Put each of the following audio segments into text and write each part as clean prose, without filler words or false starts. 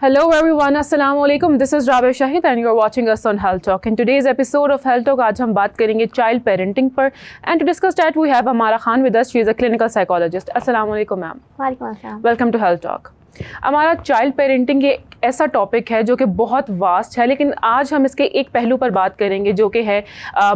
Hello everyone, Assalamu alaikum. This is Rabia Shahid and you are watching us on Health Talk. In today's episode of Health Talk, आज हम बात करेंगे child parenting पर. And to discuss that, we have Amara Khan with us. She is a clinical psychologist. Assalamu alaikum, ma'am. वालेकुम अस्सलाम. Welcome to Health Talk. हमारा child parenting ये ऐसा टॉपिक है जो कि बहुत वास्ट है, लेकिन आज हम इसके एक पहलू पर बात करेंगे जो कि है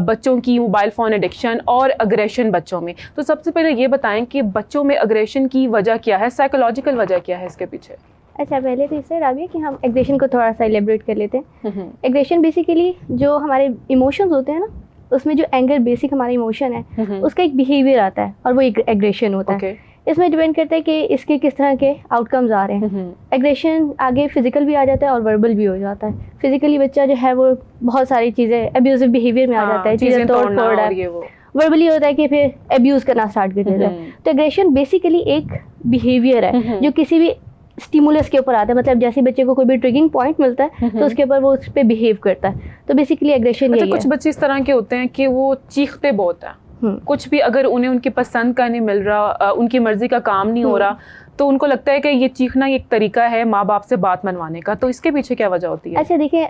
बच्चों की मोबाइल फ़ोन एडिक्शन और अग्रेशन बच्चों में. तो सबसे पहले ये बताएं कि बच्चों में अग्रेशन की वजह क्या है, साइकोलॉजिकल वजह क्या है इसके पीछे. अच्छा, पहले तो इससे राबिया कि हम एग्रेशन को थोड़ा सा एलेबरेट कर लेते हैं. एग्रेशन बेसिकली जो हमारे इमोशंस होते हैं ना, उसमें जो एंगर बेसिक हमारा इमोशन है उसका एक बिहेवियर आता है और वो एग्रेशन होता है. इसमें डिपेंड करता है कि इसके किस तरह के आउटकम्स आ रहे हैं. एग्रेशन आगे फिजिकल भी आ जाता है और वर्बल भी हो जाता है. फिजिकली बच्चा जो है वो बहुत सारी चीज़ें अब्यूजिव बिहेवियर में आ जाता है, चीज़ें तोड़ फोड़ है. वर्बली होता है कि फिर अब्यूज़ करना स्टार्ट कर देता है. तो एग्रेशन बेसिकली एक बिहेवियर है जो किसी भी स्टिमुलस के ऊपर आता है. मतलब जैसे बच्चे को कोई भी ट्रिगिंग पॉइंट मिलता है तो उसके ऊपर वो उस पर बिहेव करता है. तो बेसिकली एग्रेशन यही है. कुछ बच्चे इस तरह के होते हैं कि वो चीखते बहुत हैं. कुछ भी अगर उन्हें उनकी पसंद का नहीं मिल रहा, उनकी मर्जी का काम नहीं हो रहा, तो उनको लगता है कि ये चीखना एक तरीका है माँ बाप से बात मनवाने का. तो इसके पीछे क्या वजह होती है? अच्छा देखिए,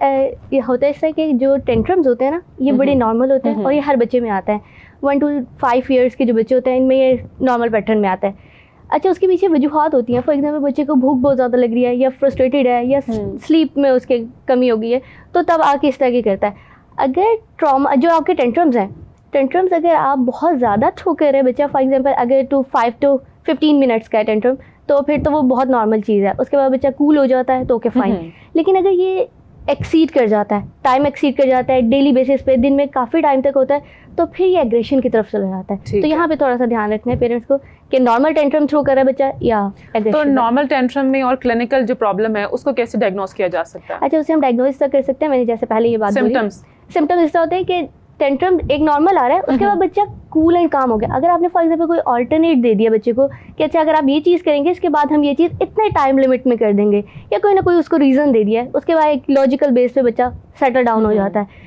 ये होता है इस तरह के जो टेंट्रम्स होते हैं ना, ये बड़े नॉर्मल होते हैं और ये हर बच्चे में आता है. 1 to 5 ईयर्स के जो बच्चे होते हैं इनमें ये नॉर्मल पैटर्न में आता है. अच्छा, उसके पीछे वजूहत होती हैं. फॉर एग्जाम्पल बच्चे को भूख बहुत ज़्यादा लग रही है या फ्रस्ट्रेटेड है या स्लीप में उसके कमी हो गई है, तो तब आके इस तरह की करता है. अगर ट्रॉमा जो आपके टेंट्रम्स अगर आप बहुत ज़्यादा थ्रो कर रहे हैं बच्चा, फॉर एग्जांपल अगर 5 to 15 मिनट्स का है टेंट्रम, तो फिर तो वो बहुत नॉर्मल चीज़ है. उसके बाद बच्चा कूल हो जाता है तो ओके फाइन. लेकिन अगर ये एक्सीड कर जाता है, टाइम एक्सीड कर जाता है, डेली बेसिस पे दिन में काफ़ी टाइम तक होता है, तो फिर ये एग्रेशन की तरफ चला जाता है. तो यहाँ पे थोड़ा सा ध्यान रखना है पेरेंट्स को कि नॉर्मल टेंट्रम थ्रो कर रहा है बच्चा या एग्रेशन. तो नॉर्मल टेंट्रम में और क्लिनिकल जो प्रॉब्लम है उसको कैसे डायग्नोस किया जा सकता है? अच्छा, उसे हम डायग्नोस तक कर सकते हैं. मैंने जैसे पहले ये बात सिम्टम्स इसका होता है कि टेंट्रम एक नॉर्मल आ रहा है, उसके बाद बच्चा कूल एंड काम हो गया. अगर आपने फॉर एग्जांपल कोई ऑल्टरनेट दे दिया बच्चे को कि अच्छा अगर आप ये चीज़ करेंगे इसके बाद हम ये चीज़ इतने टाइम लिमिट में कर देंगे, या कोई ना कोई उसको रीज़न दे दिया है, उसके बाद एक लॉजिकल बेस पे बच्चा सेटल डाउन हो जाता है.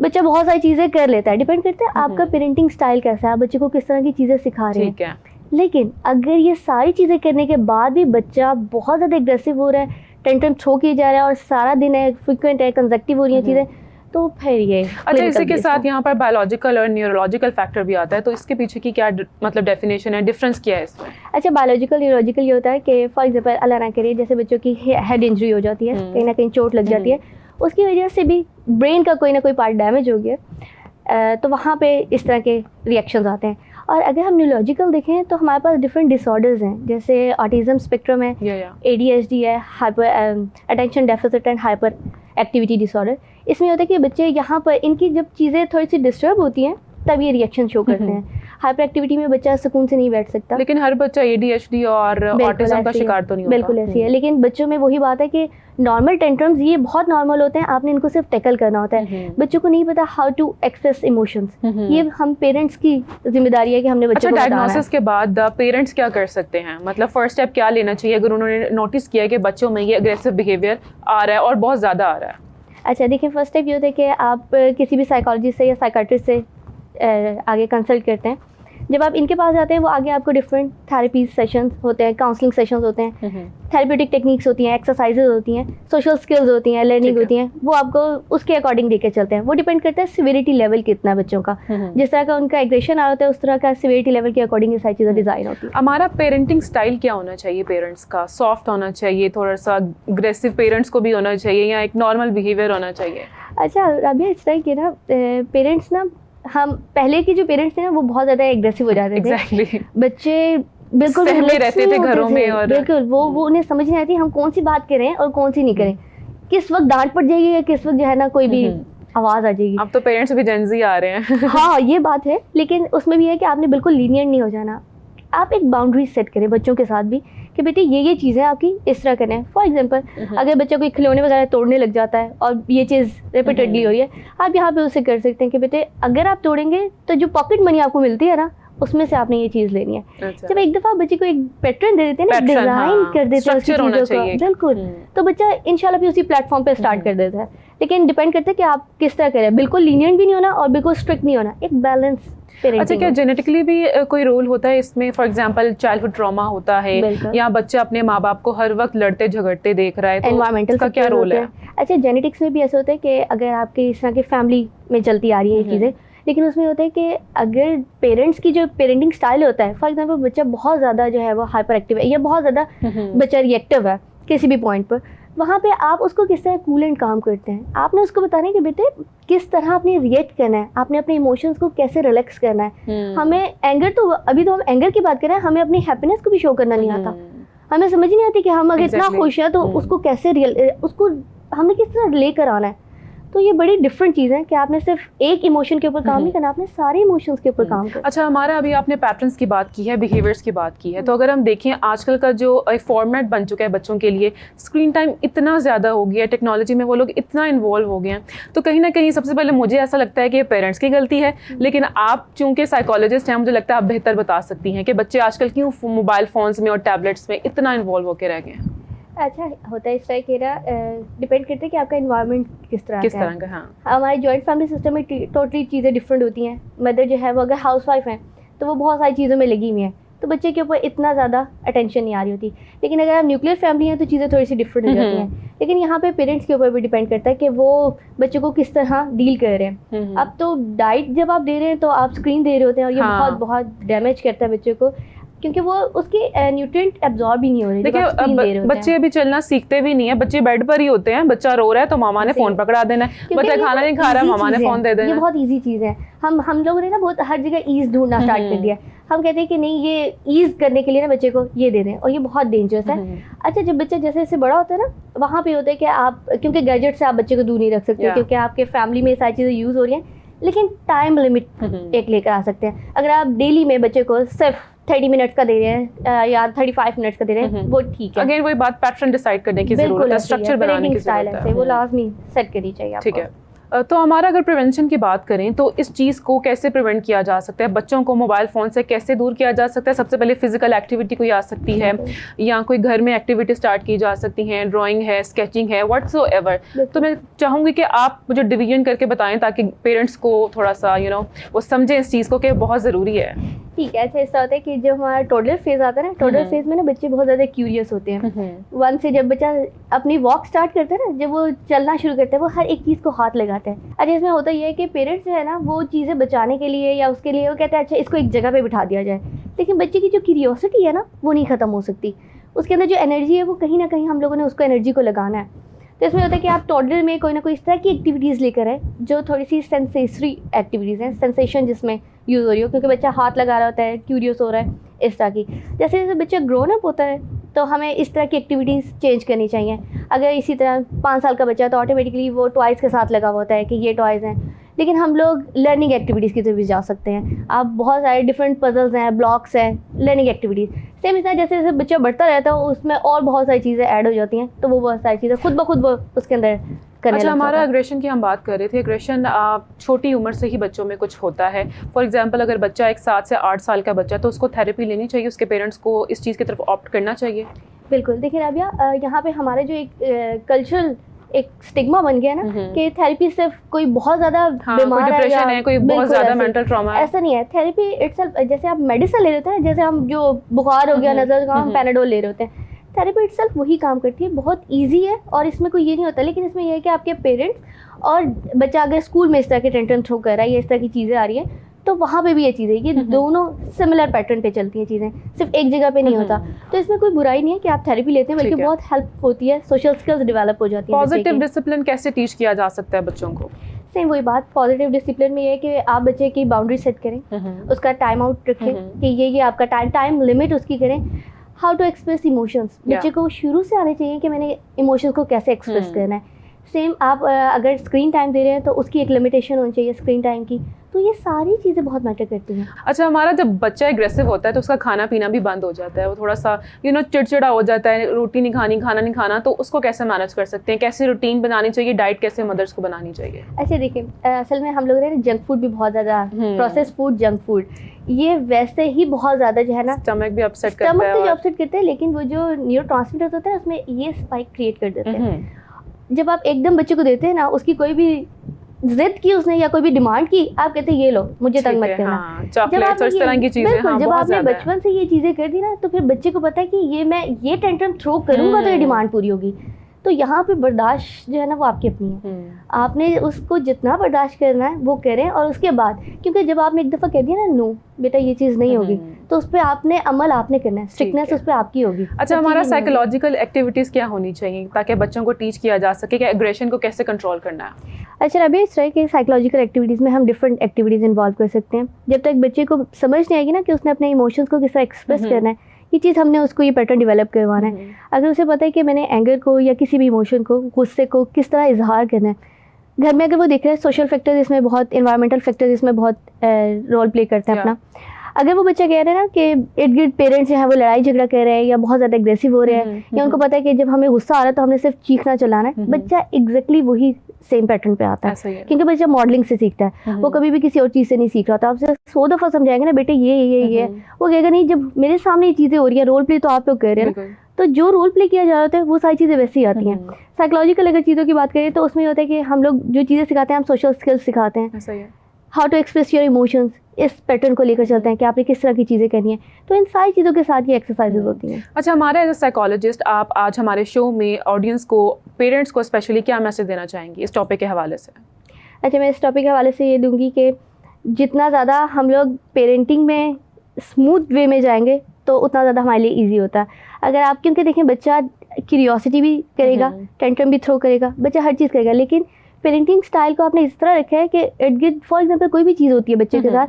बच्चा बहुत सारी चीज़ें कर लेता है. डिपेंड करता है आपका पेरेंटिंग स्टाइल कैसा है, आप बच्चे को किस तरह की चीज़ें सिखा रहे हैं. लेकिन अगर ये सारी चीज़ें करने के बाद भी बच्चा बहुत ज़्यादा एग्रेसिव हो रहा है, टेंट्रम थ्रो किया जा रहा है और सारा दिन है, फ्रिक्वेंट है, कंसेक्टिव हो रही हैं चीज़ें, तो फिर ये. अच्छा, इसी के साथ यहाँ पर बायोलॉजिकल और न्यूरोलॉजिकल फैक्टर भी आता है. तो इसके पीछे की क्या मतलब डेफिनेशन है, डिफरेंस क्या है इसमें? अच्छा, बायोलॉजिकल न्यूरोलॉजिकल ये होता है कि फॉर एग्जांपल अल्लाह ना करे जैसे बच्चों की हेड इंजरी हो जाती है, कहीं ना कहीं चोट लग जाती है, उसकी वजह से भी ब्रेन का कोई ना कोई पार्ट डैमेज हो गया, तो वहाँ पे इस तरह के रिएक्शंस आते हैं. और अगर हम न्यूरोलॉजिकल देखें तो हमारे पास डिफरेंट डिसऑर्डर्स हैं, जैसे ऑटिज़म स्पेक्ट्रम है, ADHD है, hyper attention deficit and hyper activity disorder. इसमें होता है कि बच्चे यहाँ पर इनकी जब चीज़ें थोड़ी सी डिस्टर्ब होती हैं तब ये रिएक्शन शो करते हैं. हाइपर एक्टिविटी में बच्चा सुकून से नहीं बैठ सकता. लेकिन हर बच्चा ADHD और ऑटिज्म का शिकार तो नहीं होता. बिल्कुल ऐसी है. लेकिन बच्चों में वही बात है कि नॉर्मल टेंट्रम्स ये बहुत नॉर्मल होते हैं, आपने इनको सिर्फ टैकल करना होता है. बच्चों को नहीं पता हाउ टू एक्सप्रेस इमोशंस. ये हम पेरेंट्स की जिम्मेदारी है कि हमने बच्चों को बताना है. डायग्नोसिस के बाद पेरेंट्स क्या कर सकते हैं? मतलब फर्स्ट स्टेप क्या लेना चाहिए अगर उन्होंने नोटिस किया कि बच्चों में ये अग्रेसिव बिहेवियर आ रहा है और बहुत ज़्यादा आ रहा है? अच्छा देखिए, फर्स्ट स्टेप ये होता है कि आप किसी भी साइकोलॉजिस्ट से या साइकाट्रिस्ट से आगे कंसल्ट करते हैं. जब आप इनके पास जाते हैं वो आगे आपको डिफरेंट थेरेपी सेशंस होते हैं, काउंसलिंग सेशंस होते हैं, थेरेप्यूटिक टेक्निक्स होती हैं, एक्सरसाइजेज होती हैं, सोशल स्किल्स होती हैं, लर्निंग होती हैं. वो आपको उसके अकॉर्डिंग देके चलते हैं. वो डिपेंड करता है सिविरिटी लेवल कितना है बच्चों का. जिस तरह का उनका एग्रेशन आ रहा होता है उस तरह का सिविरिटी लेवल के अकॉर्डिंग ये सारी चीज़ें डिज़ाइन होती है. हमारा पेरेंटिंग स्टाइल क्या होना चाहिए पेरेंट्स का? सॉफ्ट होना चाहिए, थोड़ा सा अग्रेसिव पेरेंट्स को भी होना चाहिए, या एक नॉर्मल बिहेवियर होना चाहिए? अच्छा राबिया, इस तरह के ना पेरेंट्स ना, हम पहले के जो पेरेंट्स थे ना वो बहुत ज़्यादा एग्रेसिव हो जाते थे. Exactly. बच्चे बिल्कुल रहते थे घरों में और बिल्कुल वो उन्हें समझ नहीं आती हम कौन सी बात करें और कौन सी नहीं करें, किस वक्त डांट पड़ जाएगी या किस वक्त जो है ना कोई भी आवाज़ आ जाएगी. अब तो पेरेंट्स भी जेनजी आ रहे हैं. हाँ ये बात है, लेकिन उसमें भी है कि आपने बिल्कुल लीनियंट नहीं हो जाना. आप एक बाउंड्री सेट करें बच्चों के साथ भी कि बेटे ये चीज़ें आपकी इस तरह करना है. फॉर एग्जांपल अगर बच्चा कोई खिलौने वगैरह तोड़ने लग जाता है और ये चीज़ रिपीटेडली हो रही है, आप यहाँ पे उससे कर सकते हैं कि बेटे अगर आप तोड़ेंगे तो जो पॉकेट मनी आपको मिलती है ना उसमें से आपने ये चीज़ लेनी है. अच्छा. जब एक दफ़ा बच्चे को एक पैटर्न दे देते हैं ना, डिज़ाइन कर देते हैं चीज़ों को, बिल्कुल, तो बच्चा इंशाल्लाह भी उसी प्लेटफॉर्म पे स्टार्ट कर देता है. लेकिन डिपेंड करता है कि आप किस तरह करें. बिल्कुल लीनियंट भी नहीं होना और बिल्कुल स्ट्रिक्ट नहीं होना, एक बैलेंस अच्छा, क्या जेनेटिकली भी कोई रोल होता है इसमें? फॉर एग्जांपल चाइल्डहुड ट्रॉमा होता है या बच्चा अपने माँ बाप को हर वक्त लड़ते झगड़ते देख रहा है, तो एनवायरमेंटल का क्या रोल है? अच्छा, जेनेटिक्स में भी ऐसा होता है कि अगर आपके इस तरह की फैमिली में चलती आ रही है ये चीज़ें, लेकिन उसमें होता है कि अगर पेरेंट्स की जो पेरेंटिंग स्टाइल होता है, फॉर एग्जांपल बच्चा बहुत ज़्यादा जो है वो हाइपर एक्टिव है या बहुत ज़्यादा बच्चा रिएक्टिव है किसी भी पॉइंट पर, वहाँ पे आप उसको किस तरह कूल एंड काम करते हैं। आपने उसको बताना है कि बेटे किस तरह आपने रिएक्ट करना है, आपने अपने इमोशंस को कैसे रिलैक्स करना है। हमें एंगर तो अभी तो हम एंगर की बात कर रहे हैं, हमें अपनी हैप्पीनेस को भी शो करना नहीं आता। हमें समझ नहीं आती कि हम अगर इतना खुश हैं तो उसको कैसे उसको हमने किस तरह लेकर आना है। तो ये बड़ी डिफरेंट चीज़ है कि आपने सिर्फ एक इमोशन के ऊपर काम नहीं करना, आपने सारे इमोशंस के ऊपर काम करना। अच्छा, हमारा अभी आपने पैटर्न्स की बात की है, बिहेवियर्स की बात की है, तो अगर हम देखें आजकल का जो फॉर्मेट बन चुका है बच्चों के लिए, स्क्रीन टाइम इतना ज़्यादा हो गया है, टेक्नोलॉजी में वो लोग इतना इन्वॉल्व हो गए हैं, तो कहीं ना कहीं सबसे पहले मुझे ऐसा लगता है कि पेरेंट्स की गलती है, लेकिन आप चूँकि साइकोलॉजिस्ट हैं, मुझे लगता है आप बेहतर बता सकती हैं कि बच्चे आजकल क्यों मोबाइल फ़ोन्स में और टैबलेट्स में इतना इन्वॉल्व होकर रह गए हैं। अच्छा, होता है इस तरह के डिपेंड करता है कि आपका इन्वायरमेंट किस तरह का। हाँ, हमारे जॉइंट फैमिली सिस्टम में टोटली चीज़ें डिफरेंट होती हैं। मदर जो है वो अगर हाउसवाइफ हैं तो वो बहुत सारी चीज़ों में लगी हुई हैं, तो बच्चे के ऊपर इतना ज़्यादा अटेंशन नहीं आ रही होती। लेकिन अगर आप न्यूक्लियर फैमिली हैं तो चीज़ें थोड़ी सी डिफरेंट हो जाती हैं। लेकिन यहाँ पे पेरेंट्स के ऊपर भी डिपेंड करता है कि वो बच्चे को किस तरह डील कर रहे हैं। अब तो डाइट जब आप दे रहे हैं तो आप स्क्रीन दे रहे होते हैं, और ये बहुत बहुत डैमेज करता है बच्चे को, क्योंकि वो उसके न्यूट्रिएंट एब्जॉर्ब ही नहीं हो रहे। देखिए, बच्चे अभी चलना सीखते भी नहीं है, बच्चे बेड पर ही होते हैं, बच्चा रो रहा है तो मामा ने फोन पकड़ा देना है, बच्चा खाना नहीं खा रहा है मामा ने फोन दे देना। ये बहुत इजी चीज़ है। हम लोगों ने ना बहुत हर जगह ईज ढूंढना स्टार्ट कर दिया। हम कहते हैं कि नहीं, ये ईज करने के लिए ना बच्चे को ये दे दें, और ये बहुत डेंजरस है। अच्छा, जब बच्चा जैसे जैसे बड़ा होता है ना, वहाँ पे होता है कि आप, क्योंकि गैजेट से आप बच्चे को दूर नहीं रख सकते, क्योंकि आपके फैमिली में सारी चीज़ें यूज़ हो रही हैं, लेकिन टाइम लिमिट एक लेकर आ सकते हैं। अगर आप डेली में बच्चे को सिर्फ 30 मिनट्स का दे रहे हैं या 35 मिनट्स का दे रहे हैं, वो ठीक है। अगेन वही बात, पैटर्न डिसाइड करने की जरूरत है, स्ट्रक्चर बनाने की जरूरत है, वो लाजमी सेट करनी चाहिए आपको। ठीक है। तो हमारा अगर प्रिवेंशन की बात करें तो इस चीज़ को कैसे प्रिवेंट किया जा सकता है? बच्चों को मोबाइल फ़ोन से कैसे दूर किया जा सकता है? सबसे पहले फिजिकल एक्टिविटी कोई आ सकती है, या कोई घर में एक्टिविटी स्टार्ट की जा सकती हैं, ड्राइंग है, स्केचिंग है, व्हाट्सोएवर। तो मैं चाहूँगी कि आप मुझे डिवीजन करके बताएं ताकि पेरेंट्स को थोड़ा सा वो समझें इस चीज़ को कि बहुत ज़रूरी है। ठीक है। अच्छा, ऐसा होता है कि जब हमारा टोडलर फेज़ आता है ना, टोडलर फेज़ में ना बच्चे बहुत ज़्यादा क्यूरियस होते हैं। वन से जब बच्चा अपनी वॉक स्टार्ट करता है ना, जब वो चलना शुरू करता है, वो हर एक चीज़ को हाथ लगाता है। अच्छा, इसमें होता ये है कि पेरेंट्स जो है ना, वो चीज़ें बचाने के लिए या उसके लिए वो कहते हैं अच्छा इसको एक जगह पे बिठा दिया जाए, लेकिन बच्चे की जो क्यूरियोसिटी है ना, वो नहीं ख़त्म हो सकती। उसके अंदर जो एनर्जी है वो कहीं ना कहीं हम लोगों ने उसको एनर्जी को लगाना है। तो इसमें होता है कि आप टॉडलर में कोई ना कोई इस तरह की एक्टिविटीज़ लेकर आए जो थोड़ी सी सेंसेसरी एक्टिविटीज़ हैं, सेंसेशन जिसमें यूज़ हो रही हो, क्योंकि बच्चा हाथ लगा रहा होता है, क्यूरियस हो रहा है, इस तरह की। जैसे जैसे बच्चा ग्रोन अप होता है तो हमें इस तरह की एक्टिविटीज़ चेंज करनी चाहिए। अगर इसी तरह 5 साल का बच्चा है तो ऑटोमेटिकली वो टॉयज़ के साथ लगा हुआ होता है कि ये टॉयज़ हैं, लेकिन हम लोग लर्निंग एक्टिविटीज़ की तरफ भी जा सकते हैं। आप बहुत सारे डिफरेंट पजल्स हैं, ब्लॉक्स हैं, लर्निंग एक्टिविटीज़। सेम इस तरह जैसे जैसे बच्चा बढ़ता रहता है उसमें और बहुत सारी चीज़ें ऐड हो जाती हैं, तो वो बहुत सारी चीज़ें खुद ब खुद वो उसके अंदर करने। अच्छा, हमारा एग्रेशन की हम बात कर रहे थे। एग्रेशन छोटी उम्र से ही बच्चों में कुछ होता है। फॉर एग्जांपल अगर बच्चा एक 7 से 8 साल का बच्चा, तो उसको थेरेपी लेनी चाहिए, उसके पेरेंट्स को इस चीज़ की तरफ ऑप्ट करना चाहिए? बिल्कुल। देखिए राबिया, यहाँ पे हमारे जो एक कल्चरल एक स्टिग्मा बन गया ना कि थेरेपी सिर्फ कोई बहुत ज़्यादा बीमार है, डिप्रेशन है, कोई बहुत ज़्यादा मेंटल ट्रॉमा है, ऐसा नहीं है। थेरेपी इटसेल्फ, जैसे आप मेडिसिन ले रहे होते हैं, जैसे हम जो बुखार हो गया, नज़र का, हम पैराडोल ले रहे होते हैं, थेरेपी इटसेल्फ वही काम करती है। बहुत ईजी है और इसमें कोई ये नहीं होता, लेकिन इसमें यह है कि आपके पेरेंट्स और बच्चा अगर स्कूल में इस तरह के टेंशन थ्रो कर रहा है या इस तरह की चीज़ें आ रही हैं, तो वहाँ पे भी ये चीज़ें, ये दोनों सिमिलर पैटर्न पे चलती हैं चीज़ें, सिर्फ एक जगह पे नहीं होता। तो इसमें कोई बुराई नहीं है कि आप थेरेपी लेते हैं, बल्कि बहुत हेल्प होती है, सोशल स्किल्स डेवलप हो जाती हैं। पॉजिटिव डिसिप्लिन कैसे टीच किया जा सकता है बच्चों को? सेम वही बात, पॉजिटिव डिसिप्लिन में ये है कि आप बच्चे की बाउंड्री सेट करें, उसका टाइम आउट रखें कि ये आपका टाइम लिमिट उसकी करें। हाउ टू एक्सप्रेस इमोशंस, बच्चे को शुरू से आने चाहिए कि मैंने इमोशंस को कैसे एक्सप्रेस करना है। सेम आप अगर स्क्रीन टाइम दे रहे हैं तो उसकी एक लिमिटेशन होनी चाहिए स्क्रीन टाइम की। तो ये सारी चीज़ें बहुत मैटर करती हैं। अच्छा, हमारा जब बच्चा एग्रेसिव होता है तो उसका खाना पीना भी बंद हो जाता है, वो थोड़ा सा चिड़चिड़ा हो जाता है, रोटी नहीं खानी, खाना नहीं खाना, तो उसको कैसे मैनेज कर सकते हैं? कैसे रूटीन बनानी चाहिए, डाइट कैसे मदर्स को बनानी चाहिए? अच्छा देखिए, असल में हम लोग ने जंक फूड भी बहुत ज़्यादा, प्रोसेस फूड, जंक फूड, ये वैसे ही बहुत ज़्यादा जो है ना, स्टमक भी अपसेट करता है, स्टमक तो जो अपसेट करते हैं, लेकिन वो जो न्यूरोट्रांसमीटर्स होते हैं उसमें ये स्पाइक क्रिएट कर देते हैं। जब आप एकदम बच्चे को देते हैं ना, उसकी कोई भी जिद की उसने या कोई भी डिमांड की, आप कहते हैं ये लो, मुझे तंग मत करना। चॉकलेट्स और इस तरह की चीजें, बिल्कुल, जब आपने बचपन से ये चीजें कर दी ना, तो फिर बच्चे को पता है कि ये मैं ये टेंट्रम थ्रो करूंगा तो ये डिमांड पूरी होगी। तो यहाँ पे बर्दाश्त जो है ना वो आपकी अपनी है, आपने उसको जितना बर्दाश्त करना है वो करें। और उसके बाद, क्योंकि जब आपने एक दफ़ा कह दिया ना नो बेटा ये चीज़ नहीं होगी, तो उस पर आपने अमल आपने करना है, स्ट्रिक्टनेस उस पर आपकी होगी। अच्छा, हमारा साइकोलॉजिकल एक्टिविटीज़ क्या होनी चाहिए ताकि बच्चों को टीच किया जा सके कि एग्रेशन को कैसे कंट्रोल करना है? अच्छा, अभी इस तरह के साइकोलॉजिकल एक्टिविटीज़ में हम डिफरेंट एक्टिविटीज़ इन्वॉल्व कर सकते हैं। जब तक बच्चे को समझ नहीं आएगी ना कि उसने अपने इमोशंस को किस तरह एक्सप्रेस करना है, ये चीज़ हमने उसको ये पैटर्न डेवलप करवाना है। अगर उसे पता है कि मैंने एंगर को या किसी भी इमोशन को, गुस्से को किस तरह इजहार करना है, घर में अगर वो देख रहे हैं सोशल फैक्टर्स इसमें बहुत, इन्वायरमेंटल फैक्टर्स इसमें बहुत रोल प्ले करते हैं अपना। अगर वो बच्चा कह रहे हैं ना कि इर्द गिर्द पेरेंट्स जो है वो लड़ाई झगड़ा कर रहे हैं या बहुत ज़्यादा एग्रेसिव हो रहे हैं, या उनको पता है कि जब हमें गुस्सा आ रहा है तो हमने सिर्फ चीखना चलाना है, बच्चा एग्जैक्टली वही सेम पैटर्न पे आता है। क्योंकि बच्चा मॉडलिंग से सीखता है, वो कभी भी किसी और चीज़ से नहीं सीख रहा था। आपसे 100 दफ़ा समझाएंगे ना बेटे ये वो कहेगा नहीं, जब मेरे सामने ये चीज़ें हो रही है, रोल प्ले तो आप लोग कर रहे हैं, तो जो रोल प्ले किया जा रहा होता है वो सारी चीज़ें वैसे ही आती हैं। साइकोलॉजिकल अगर चीज़ों की बात करें तो उसमें होता है कि हम लोग जो चीज़ें सिखाते हैं, हम सोशल स्किल्स सिखाते हैं, how to express your emotions, इस पैटर्न को लेकर चलते हैं कि आपने किस तरह की चीज़ें करनी है। तो इन सारी चीज़ों के साथ ये एक्सरसाइजेज होती हैं। अच्छा, हमारे एज ए साइकोलॉजिस्ट आप आज हमारे शो में ऑडियंस को, पेरेंट्स को स्पेशली क्या मैसेज देना चाहेंगी इस टॉपिक के हवाले से? अच्छा, मैं इस टॉपिक के हवाले से ये दूंगी कि जितना ज़्यादा हम लोग पेरेंटिंग में स्मूथ वे में जाएंगे तो उतना ज़्यादा हमारे लिए ईजी होता है। अगर आप, क्योंकि देखें बच्चा क्यूरियोसिटी भी करेगा, टेंट्रम भी थ्रो करेगा, बच्चा हर चीज़ करेगा, लेकिन पेरेंटिंग स्टाइल को आपने इस तरह रखा है कि इर्द गिर्द फॉर एग्जाम्पल कोई भी चीज़ होती है बच्चे के साथ,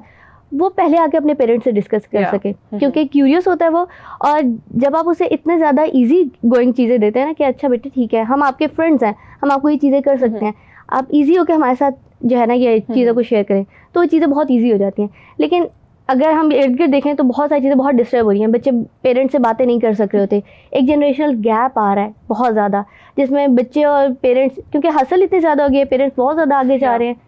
वो पहले आके अपने पेरेंट्स से डिस्कस कर सके, क्योंकि क्यूरियस होता है वो। और जब आप उसे इतने ज़्यादा इजी गोइंग चीज़ें देते हैं ना कि अच्छा बेटे ठीक है, हम आपके फ्रेंड्स हैं, हम आपको ये चीज़ें कर सकते हैं, आप ईजी होकर हमारे साथ जो है ना ये चीज़ों को शेयर करें, तो वो चीज़ें बहुत ईजी हो जाती हैं। लेकिन अगर हम इर्द गिर्द देखें तो बहुत सारी चीज़ें बहुत डिस्टर्ब हो रही हैं, बच्चे पेरेंट्स से बातें नहीं कर सक रहे होते, एक जनरेशनल गैप आ रहा है बहुत ज़्यादा, जिसमें बच्चे और पेरेंट्स, क्योंकि हसल इतनी ज़्यादा हो गई है, पेरेंट्स बहुत ज़्यादा आगे जा रहे हैं,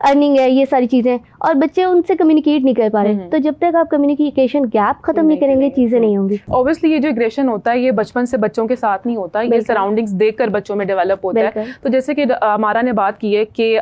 अर्निंग है, ये सारी चीज़ें, और बच्चे उनसे कम्युनिकेट नहीं कर पा रहे। तो जब तक आप कम्युनिकेशन गैप खत्म नहीं करेंगे, चीज़ें नहीं होंगी। ऑब्वियसली ये जो एग्रेशन होता है ये बचपन से बच्चों के साथ नहीं होता, ये सराउंडिंग्स देखकर बच्चों में डेवलप होता है। तो जैसे कि हमारा ने बात की है कि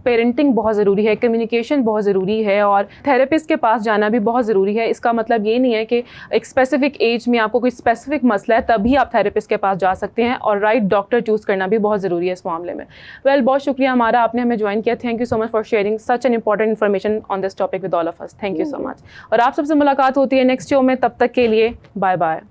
पेरेंटिंग बहुत ज़रूरी है, कम्युनिकेशन बहुत ज़रूरी है, और थेरेपिस्ट के पास जाना भी बहुत ज़रूरी है। इसका मतलब ये नहीं है कि एक स्पेसिफिक एज में आपको कोई स्पेसिफिक मसला है तभी आप थेरेपिस्ट के पास जा सकते हैं, और राइट डॉक्टर चूज़ करना भी बहुत ज़रूरी है इस मामले में। वेल, बहुत शुक्रिया हमारा, आपने हमें ज्वाइन किया। Thank you so much for sharing such an important information on this topic with all of us. Thank you so much. और आप सबसे मुलाकात होती है नेक्स्ट शो में, तब तक के लिए बाय बाय।